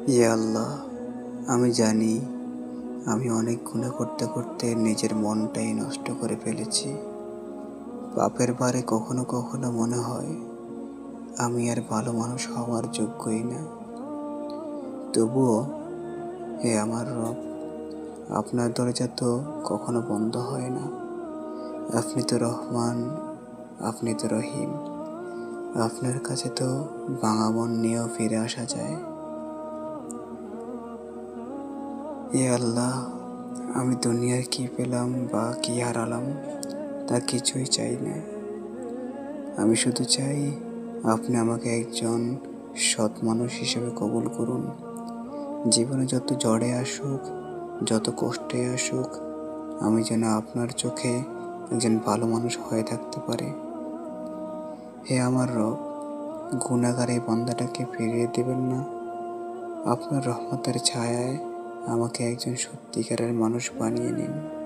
ইয়া আল্লাহ, আমি জানি আমি অনেক গুনাহ করতে করতে নিজের মনটাই নষ্ট করে ফেলেছি। পাপের ভারে কখনো কখনো মনে হয় আমি আর ভালো মানুষ হওয়ার যোগ্যই না। তবুও হে আমার রব, আপনার দরজা তো কখনো বন্ধ হয় না। আপনি তো রহমান, আপনি তো রহিম। আপনার কাছে তো ভাঙা মন নিয়েও ফিরে আসা যায়। হে আল্লাহ, আমি দুনিয়ার কি পেলাম বা কি হারালাম তা কিছুই চাই না। আমি শুধু চাই আপনি আমাকে একজন সৎ মানুষ হিসেবে কবুল করুন। জীবনে যত ঝড়ে আসুক, যত কষ্টে আসুক, আমি যেন আপনার চোখে একজন ভালো মানুষ হয়ে থাকতে পারি। হে আমার রব, গুনাহগার এই বান্দাটাকে ফিরিয়ে দিবেন না। আপনার রহমতের ছায়ায় আমাকে একজন সত্যিকারের মানুষ বানিয়ে নিন।